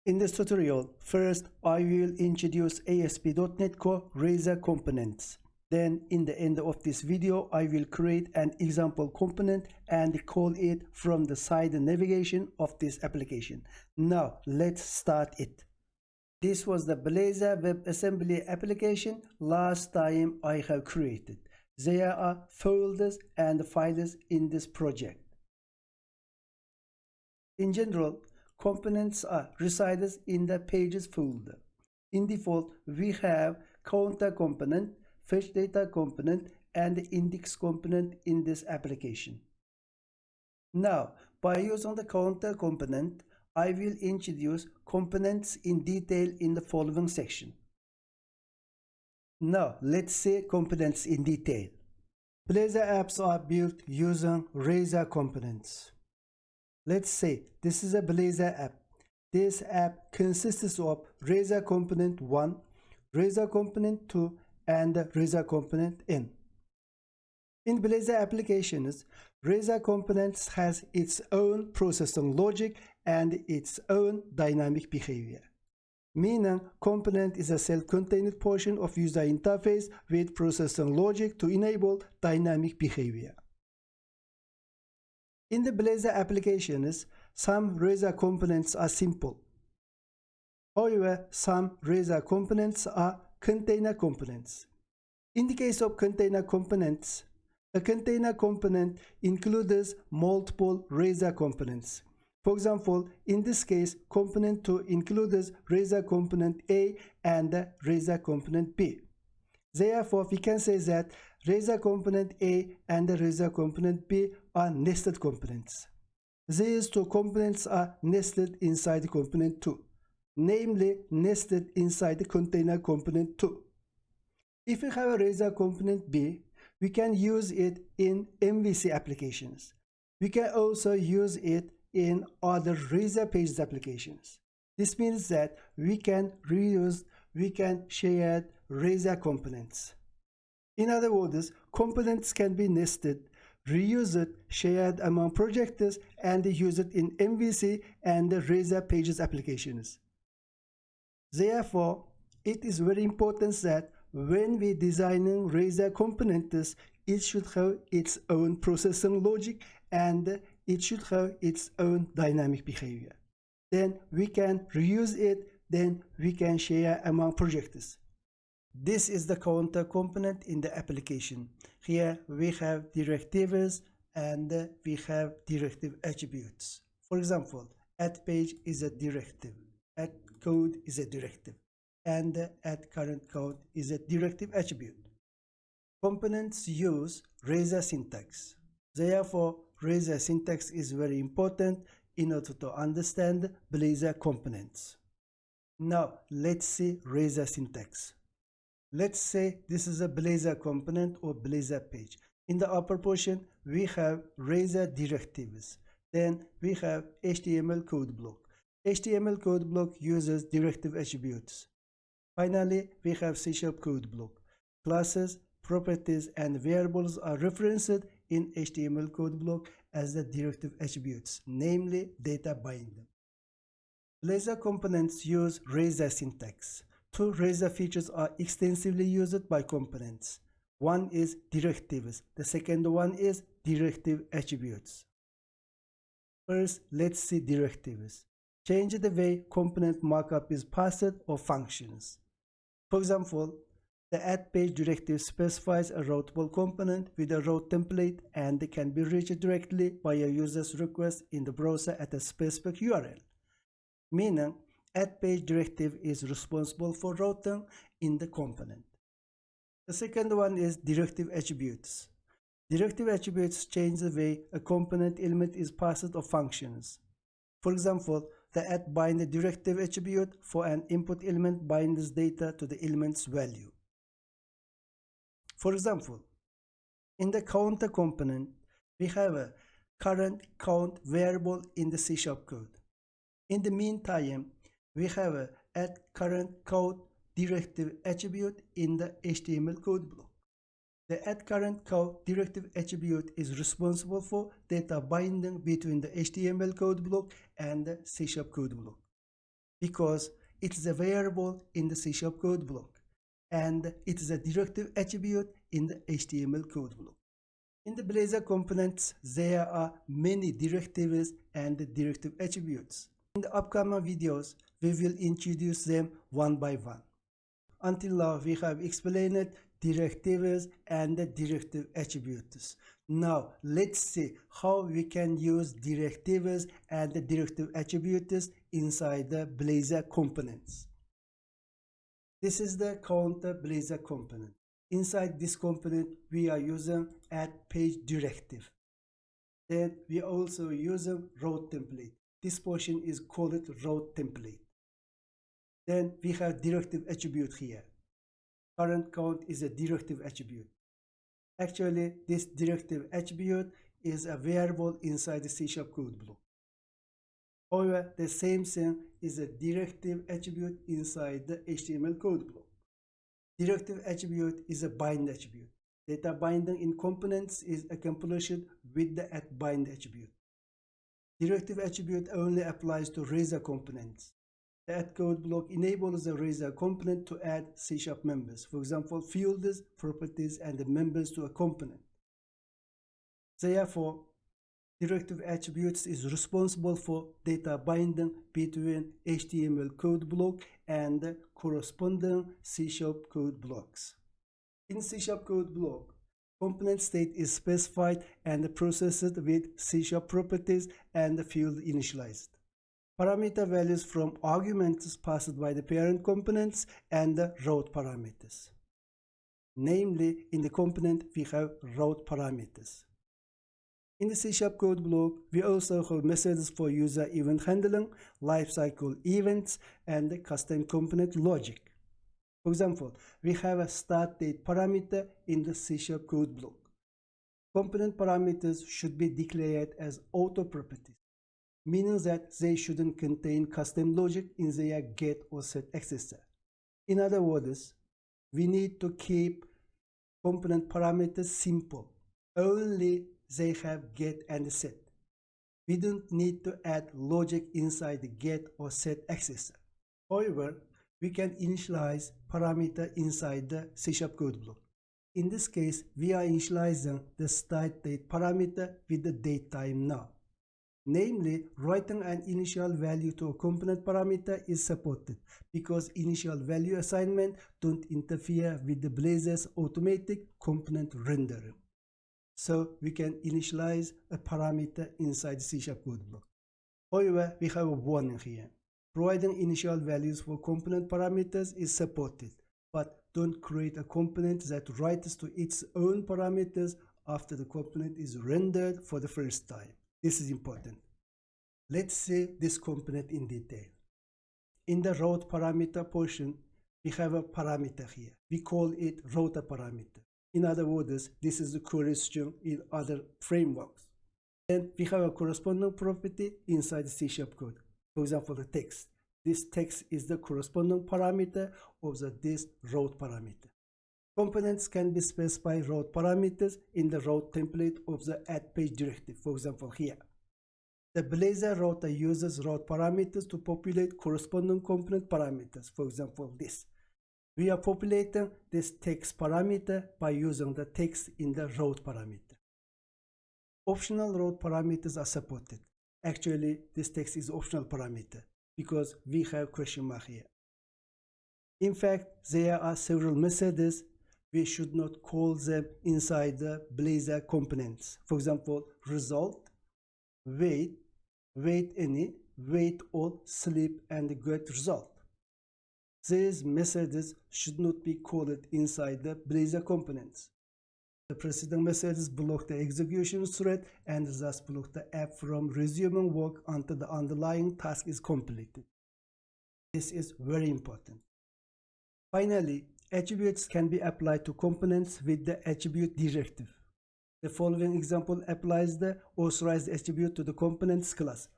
In this tutorial, first I will introduce ASP.NET Core Blazor Components. Then in the end of this video, I will create an example component and call it from the side navigation of this application. Now let's start it. This was the Blazor WebAssembly application last time I have created. There are folders and files in this project. In general, components are resided in the pages folder. In default, we have counter component, fetch data component, and index component in this application. Now, by using the counter component, I will introduce components in detail in the following section. Now, let's see components in detail. Blazor apps are built using Blazor components. Let's say this is a Blazor app. This app consists of Blazor component 1, Blazor component 2, and Blazor component N. In Blazor applications, Blazor components has its own processing logic and its own dynamic behavior. Meaning, component is a self-contained portion of user interface with processing logic to enable dynamic behavior. In the Blazor applications, some Blazor components are simple. However, some Blazor components are container components. In the case of container components, a container component includes multiple Blazor components. For example, in this case, component 2 includes Blazor component A and Blazor component B. Therefore, we can say that Blazor component A and Blazor component B are nested components. These two components are nested inside component 2, namely nested inside the container component 2. If we have a Blazor component B, we can use it in MVC applications. We can also use it in other Blazor Pages applications. This means that we can share Blazor components. In other words, components can be nested, reused, shared among projects, and used in MVC and Blazor Pages applications. Therefore, it is very important that when we designing Blazor components, it should have its own processing logic and it should have its own dynamic behavior. Then we can reuse it, then we can share among projects. This is the counter component in the application. Here we have directives and we have directive attributes. For example, add page is a directive, add code is a directive, and add current code is a directive attribute. Components use Blazor syntax. Therefore, Blazor syntax is very important in order to understand Blazor components. Now, let's see Blazor syntax. Let's say this is a Blazor component or Blazor page. In the upper portion, we have Blazor directives. Then we have HTML code block. HTML code block uses directive attributes. Finally, we have C# code block. Classes, properties, and variables are referenced in HTML code block as the directive attributes, namely data binding. Blazor components use Blazor syntax. Two Blazor features are extensively used by components. One is directives, the second one is directive attributes. First, let's see directives. Change the way component markup is passed or functions. For example, the add page directive specifies a routable component with a route template and can be reached directly by a user's request in the browser at a specific URL. Meaning, add page directive is responsible for routing in the component. The second one is directive attributes. Directive attributes change the way a component element is passed or functions. For example, the add bind directive attribute for an input element binds data to the element's value. For example, in the counter component, we have a current count variable in the C# code. In the meantime, we have a add current count directive attribute in the HTML code block. The add current count directive attribute is responsible for data binding between the HTML code block and the C# code block. because it is a variable in the C# code block and it is a directive attribute in the HTML code block. In the Blazor components, there are many directives and directive attributes. In the upcoming videos, we will introduce them one by one. Until now, we have explained directives and the directive attributes. Now, let's see how we can use directives and the directive attributes inside the Blazor components. This is the counter Blazor component. Inside this component, we are using add page directive. Then we are also using route template. This portion is called route template. Then we have directive attribute here. Current count is a directive attribute. Actually, this directive attribute is a variable inside the C# code block. However, the same thing is a directive attribute inside the HTML code block. Directive attribute is a bind attribute. Data binding in components is accomplished with the @bind attribute. Directive attribute only applies to Razor components. The code block enables the Razor component to add C# members, for example, fields, properties, and members to a component. Therefore, directive attributes is responsible for data binding between HTML code block and corresponding C# code blocks. In C# code block, component state is specified and processed with C# properties and field initialized. Parameter values from arguments passed by the parent components and the route parameters. Namely, in the component we have route parameters. In the C# code block, we also have methods for user event handling, lifecycle events, and custom component logic. For example, we have a start date parameter in the C# code block. Component parameters should be declared as auto properties, meaning that they shouldn't contain custom logic in their get or set accessor. In other words, we need to keep component parameters simple. Only they have get and set. We don't need to add logic inside the get or set accessor. However, we can initialize parameter inside the C# code block. In this case, we are initializing the start date parameter with the date time now. Namely, writing an initial value to a component parameter is supported because initial value assignment don't interfere with the Blazor's automatic component rendering. So we can initialize a parameter inside the C# code block. However, we have a warning here. Providing initial values for component parameters is supported, but don't create a component that writes to its own parameters after the component is rendered for the first time. This is important. Let's see this component in detail. In the route parameter portion, we have a parameter here. We call it router parameter. In other words, this is the question in other frameworks. Then we have a corresponding property inside the C# code. For example, the text. This text is the corresponding parameter of this route parameter. Components can be specified route parameters in the route template of the add page directive, for example here. The Blazor router uses route parameters to populate corresponding component parameters, for example this. We are populating this text parameter by using the text in the route parameter. Optional route parameters are supported. Actually, this text is optional parameter because we have question mark here. In fact, there are several methods. We should not call them inside the Blazor components. For example, result, wait, wait any, wait all, sleep, and get result. These methods should not be called inside the Blazor components. The preceding methods block the execution thread and thus block the app from resuming work until the underlying task is completed. This is very important. Finally, attributes can be applied to components with the attribute directive. The following example applies the authorized attribute to the components class.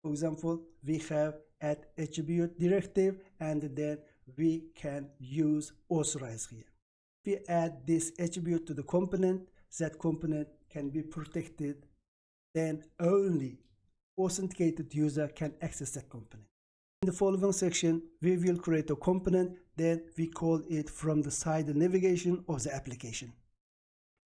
For example, we have add attribute directive and then we can use authorize here. If we add this attribute to the component, that component can be protected, then only authenticated user can access that component. In the following section, we will create a component that we call it from the side navigation of the application.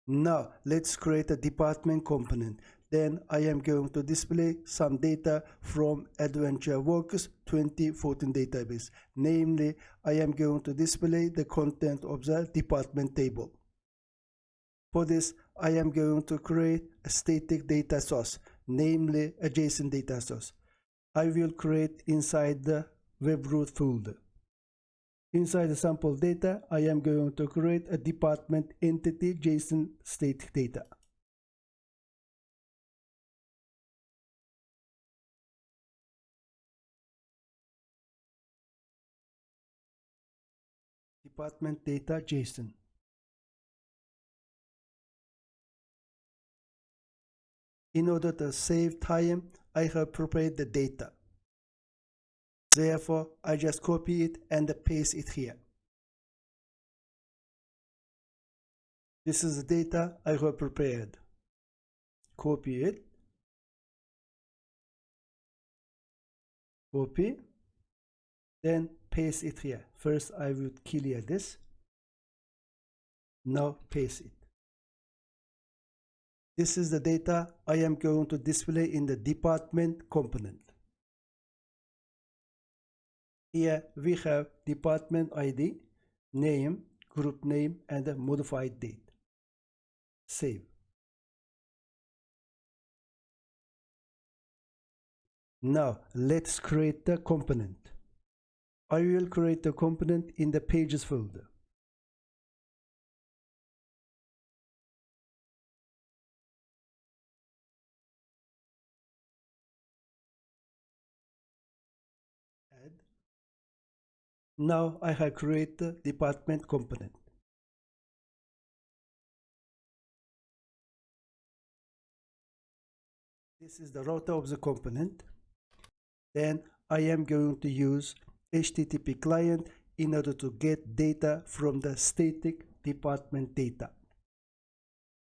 Now let's create a department component. Then I am going to display some data from Adventure Works 2014 database. Namely, I am going to display the content of the department table. For this, I am going to create a static data source, namely a JSON data source. I will create inside the web root folder. Inside the sample data, I am going to create a department entity JSON state data. Department data JSON. In order to save time, I have prepared the data. Therefore, I just copy it and paste it here. This is the data I have prepared. Copy it. Copy. Then paste it here. First, I would clear this. Now paste it. This is the data I am going to display in the department component. Here we have department ID, name, group name, and a modified date. Save. Now let's create the component. I will create the component in the pages folder. Add. Now I have created the department component. This is the router of the component. Then I am going to use HTTP client in order to get data from the static department data.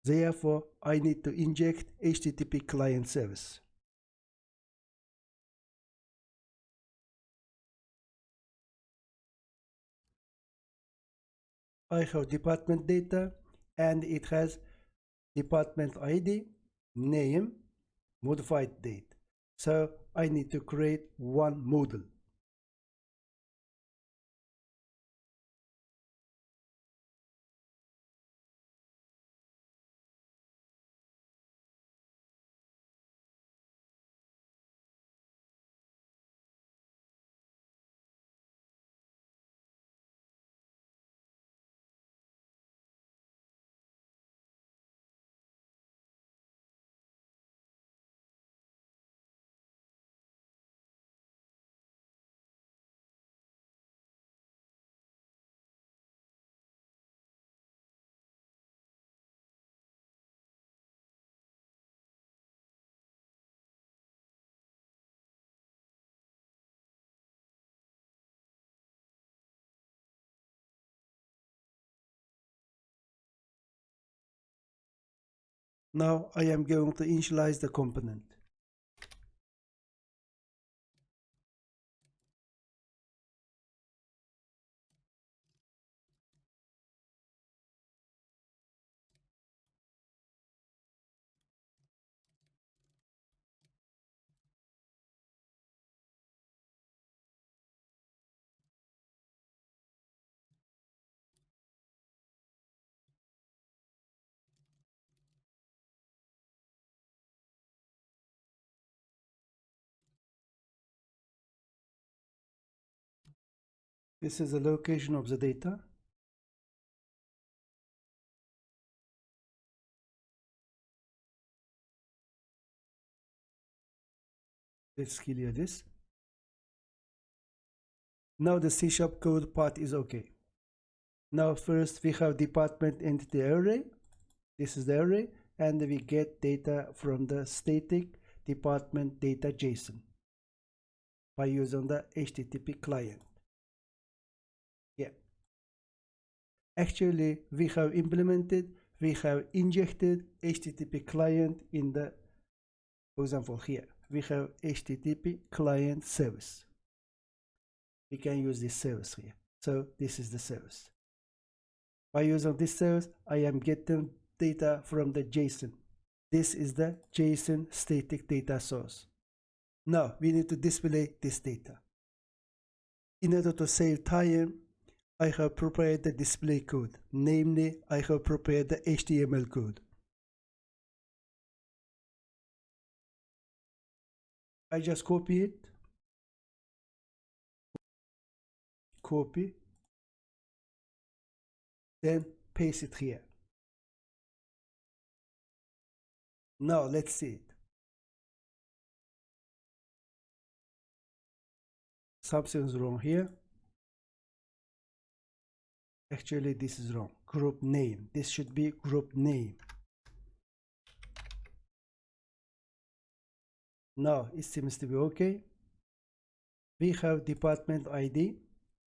Therefore, I need to inject HTTP client service. I have department data and it has department ID, name, modified date. So I need to create one model. Now I am going to initialize the component. This is the location of the data. Let's clear this. Now the C# code part is okay. Now first we have department entity array. This is the array, and we get data from the static department data JSON by using the HTTP client. Yeah. Actually, we have injected HTTP client in the, for example, here we have HTTP client service. we can use this service here. So this is the service. By using this service, I am getting data from the JSON. This is the JSON static data source. Now we need to display this data. In order to save time, I have prepared the display code. Namely, I have prepared the HTML code. I just copy it, copy, then paste it here. Now let's see it. Something's wrong here. Actually, this is wrong. Group name. This should be group name. Now it seems to be okay. We have department ID,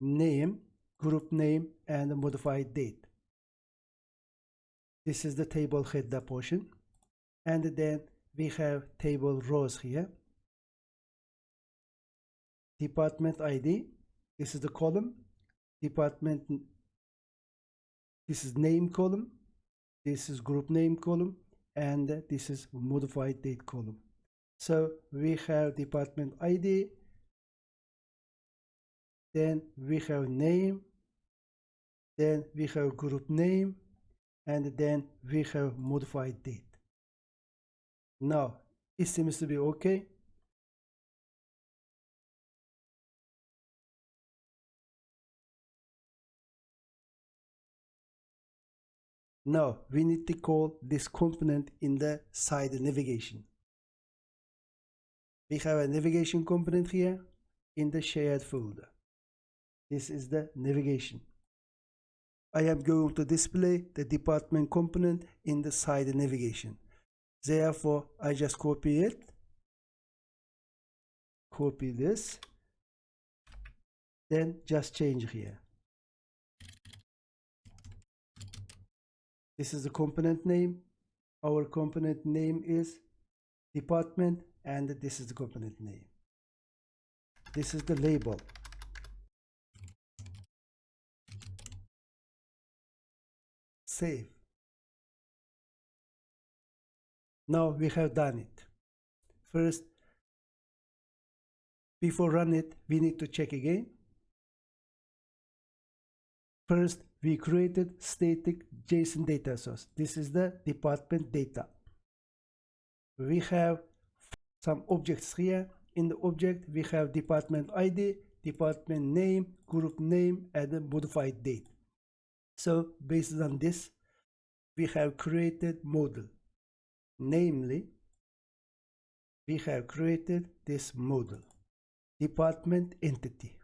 name, group name, and modified date. This is the table header portion. And then we have table rows here. Department ID, this is the column. Department, this is name column. This is group name column. And this is modified date column. So we have department ID. Then we have name. Then we have group name. And then we have modified date. Now it seems to be okay. Now we need to call this component in the side navigation. We have a navigation component here in the shared folder. This is the navigation. I am going to display the department component in the side navigation. Therefore, I just copy it, copy this, then just change here. This is the component name. Our component name is department, and this is the component name. This is the label. Save. Now we have done it. First, before run it, we need to check again. First, we created static JSON data source. This is the department data. We have some objects here. In the object, we have department ID, department name, group name, and a modified date. So based on this, we have created model. Namely, we have created this model, department entity.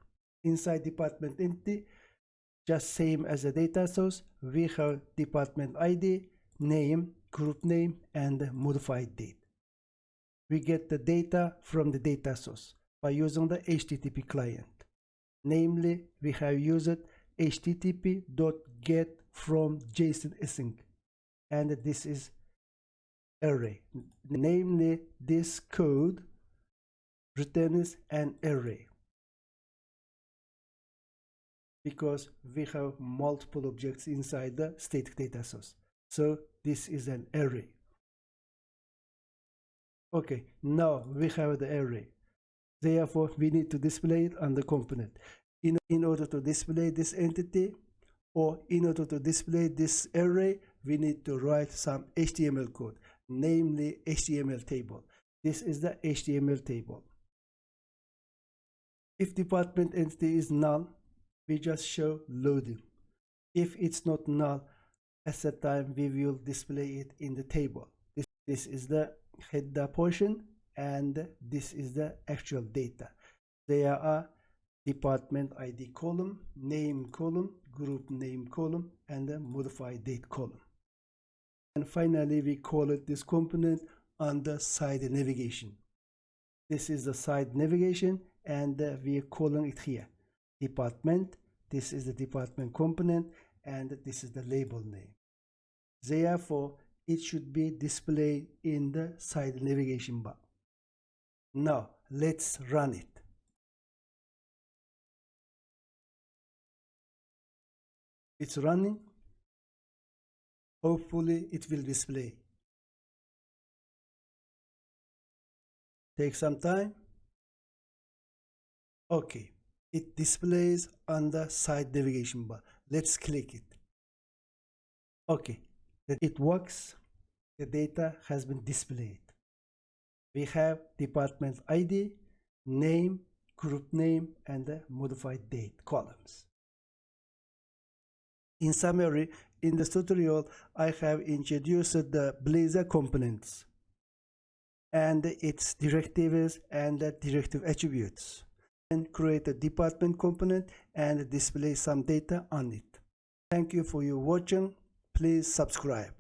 Inside department entity, just same as a data source, we have department ID, name, group name, and modified date. We get the data from the data source by using the HTTP client. Namely, we have used http.getFromJSON and this is array. Namely, this code returns an array because we have multiple objects inside the static data source. So this is an array. Okay, now we have the array. Therefore, we need to display it on the component. In order to display this entity or in order to display this array, we need to write some HTML code, namely HTML table. This is the HTML table. If department entity is null, we just show loading. If it's not null, at that time we will display it in the table. This is the header portion and this is the actual data. There are department ID column, name column, group name column, and the modified date column. And finally, we call it this component under side navigation. This is the side navigation and we are calling it here department. This is the department component and this is the label name. Therefore, it should be displayed in the side navigation bar. Now let's run it. It's running. Hopefully it will display. Take some time. Okay, it displays on the side navigation bar. Let's click it. Okay, it works. The data has been displayed. We have department ID, name, group name, and the modified date columns. In summary, in this tutorial, I have introduced the Blazor components and its directives and the directive attributes, and create a department component and display some data on it. Thank you for your watching. Please subscribe.